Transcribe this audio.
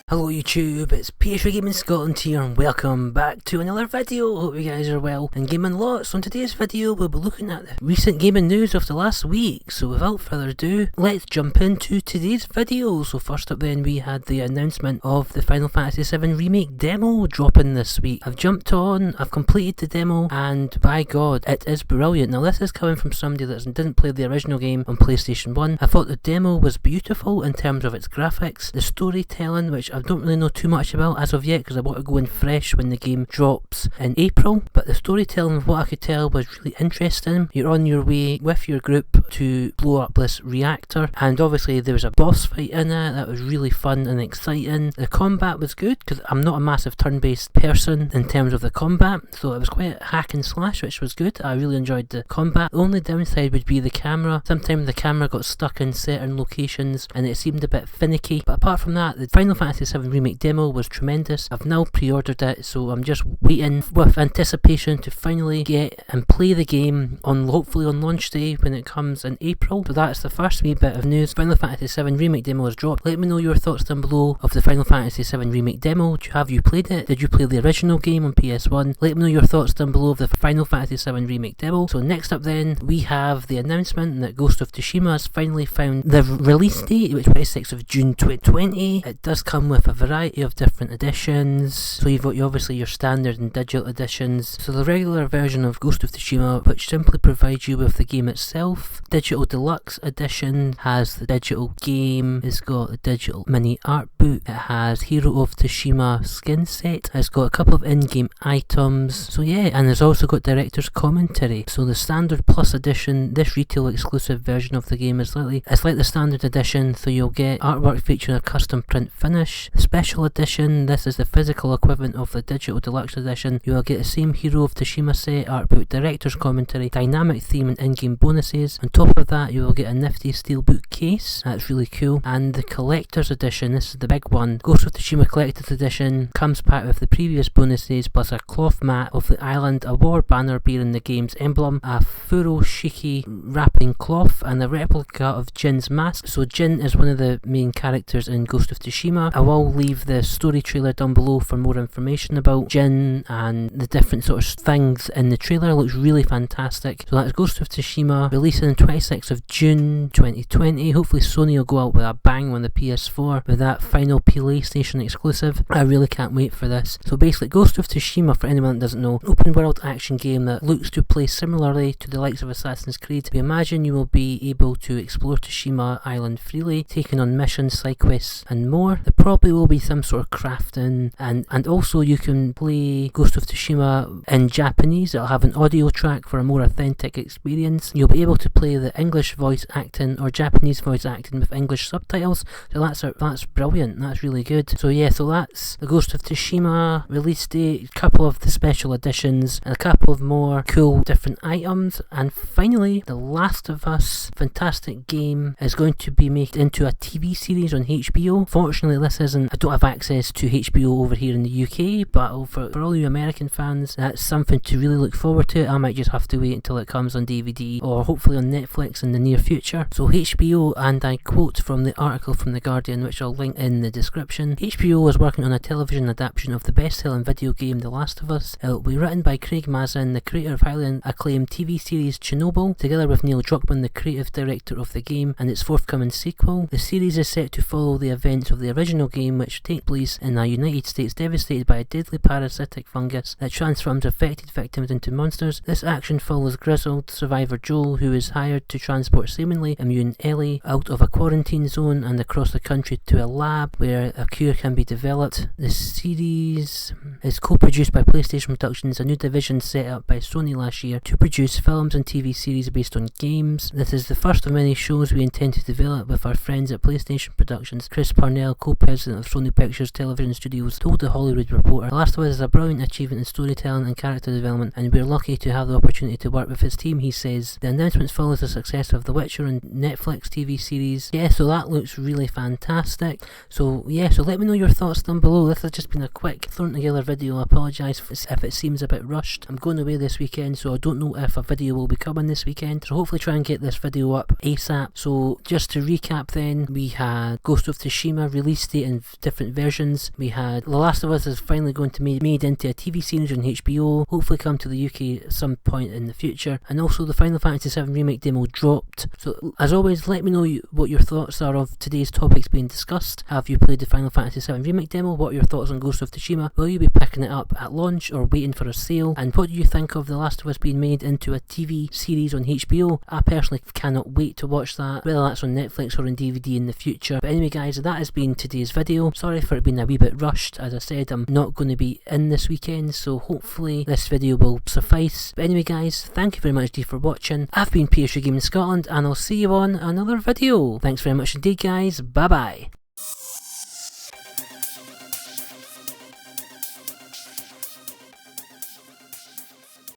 Hello YouTube, it's PS3 Gaming Scotland here and welcome back to another video. Hope you guys are well and gaming lots. On today's video we'll be looking at the recent gaming news of the last week, so without further ado, let's jump into today's video. So first up then we had the announcement of the Final Fantasy 7 Remake Demo dropping this week. I've jumped on, I've completed the demo, and by god, it is brilliant. Now this is coming from somebody that didn't play the original game on PlayStation 1. I thought the demo was beautiful in terms of its graphics, the storytelling, which I don't really know too much about as of yet because I want to go in fresh when the game drops in April, but the storytelling of what I could tell was really interesting. You're on your way with your group to blow up this reactor, and obviously there was a boss fight in it that was really fun and exciting. The combat was good because I'm not a massive turn-based person in terms of the combat, so it was quite hack and slash, which was good. I really enjoyed the combat. The only downside would be the camera. Sometimes the camera got stuck in certain locations and it seemed a bit finicky, but apart from that, the Final Fantasy 7 Remake Demo was tremendous. I've now pre-ordered it, so I'm just waiting with anticipation to finally get and play the game on hopefully on launch day when it comes in April. So that's the first wee bit of news. Final Fantasy 7 Remake Demo has dropped. Let me know your thoughts down below of the Final Fantasy 7 Remake Demo. Have you played it? Did you play the original game on PS1? Let me know your thoughts down below of the Final Fantasy 7 Remake Demo. So next up then, we have the announcement that Ghost of Tsushima has finally found the release date, which is 26th of June 2020. It does come with a variety of different editions. So you've got obviously your standard and digital editions. So the regular version of Ghost of Tsushima, which simply provides you with the game itself. Digital Deluxe Edition has the digital game, it's got the digital mini art book, it has Hero of Tsushima skin set, it's got a couple of in-game items, so yeah, and it's also got director's commentary. So the standard plus edition, this retail exclusive version of the game is it's like the standard edition, so you'll get artwork featuring a custom print finish. Special edition, this is the physical equivalent of the digital deluxe edition. You will get the same Hero of Tsushima set, art book, director's commentary, dynamic theme and in-game bonuses. On top of that, you will get a nifty steelbook case, that's really cool. And the collector's edition, this is the big one. Ghost of Tsushima collector's edition comes packed with the previous bonuses plus a cloth mat of the island, a war banner bearing the game's emblem, a furoshiki wrapping cloth, and a replica of Jin's mask. So Jin is one of the main characters in Ghost of Tsushima. I will leave the story trailer down below for more information about Jin and the different sort of things in the trailer. It looks really fantastic. So that's Ghost of Tsushima, releasing on 26th of June 2020. Hopefully Sony will go out with a bang on the PS4 with that final PlayStation exclusive. I really can't wait for this. So basically Ghost of Tsushima, for anyone that doesn't know, open world action game that looks to play similarly to the likes of Assassin's Creed. We imagine you will be able to explore Tsushima Island freely, taking on missions, side quests and more. There probably will be some sort of crafting, and also you can play Ghost of Tsushima in Japanese. It'll have an audio track for a more authentic experience. You'll be able to play the English voice acting or Japanese voice acting with English subtitles. So that's brilliant. That's really good. So yeah, so that's the Ghost of Tsushima release date, a couple of the special editions, and a couple of more cool different items. And finally, The Last of Us, fantastic game, is going to be made into a TV series on HBO. Fortunately, I don't have access to HBO over here in the UK, but for all you American fans, that's something to really look forward to. I might just have to wait until it comes on DVD or hopefully on Netflix in the near future. So HBO, and I quote from the article from The Guardian, which I'll link in the description, HBO is working on a television adaptation of the best-selling video game The Last of Us. It will be written by Craig Mazin, the creator of highly acclaimed TV series Chernobyl, together with Neil Druckmann, the creative director of the game, and its forthcoming sequel. The series is set to follow the events of the original game, which take place in the United States devastated by a deadly parasitic fungus that transforms affected victims into monsters. This action follows grizzled survivor Joel, who is hired to transport seemingly immune Ellie out of a quarantine zone and across the country to a lab where a cure can be developed. The series is co-produced by PlayStation Productions, a new division set up by Sony last year to produce films and TV series based on games. This is the first of many shows we intend to develop with our friends at PlayStation Productions. Chris Parnell, co-president of Sony Pictures Television Studios, told The Hollywood Reporter, The Last of Us is a brilliant achievement in storytelling and character development, and we're lucky to have the opportunity to work with his team, he says. The announcement follows the success of The Witcher and Netflix TV series. Yeah, so that looks really fantastic. So yeah, so let me know your thoughts down below. This has just been a quick thrown together video. I apologise if it seems a bit rushed. I'm going away this weekend, so I don't know if a video will be coming this weekend. So hopefully try and get this video up ASAP. So just to recap then, we had Ghost of Tsushima release date in in different versions. We had The Last of Us is finally going to be made into a TV series on HBO, hopefully come to the UK at some point in the future, and also the Final Fantasy 7 Remake Demo dropped. So as always, let me know what your thoughts are of today's topics being discussed. Have you played the Final Fantasy 7 Remake Demo? What are your thoughts on Ghost of Tsushima? Will you be picking it up at launch or waiting for a sale? And what do you think of The Last of Us being made into a TV series on HBO? I personally cannot wait to watch that, whether that's on Netflix or on DVD in the future. But anyway guys, that has been today's video. Sorry for it being a wee bit rushed. As I said, I'm not going to be in this weekend, so hopefully this video will suffice. But anyway guys, thank you very much for watching. I've been PS3 Gaming Scotland, and I'll see you on another video. Thanks very much indeed guys, bye bye.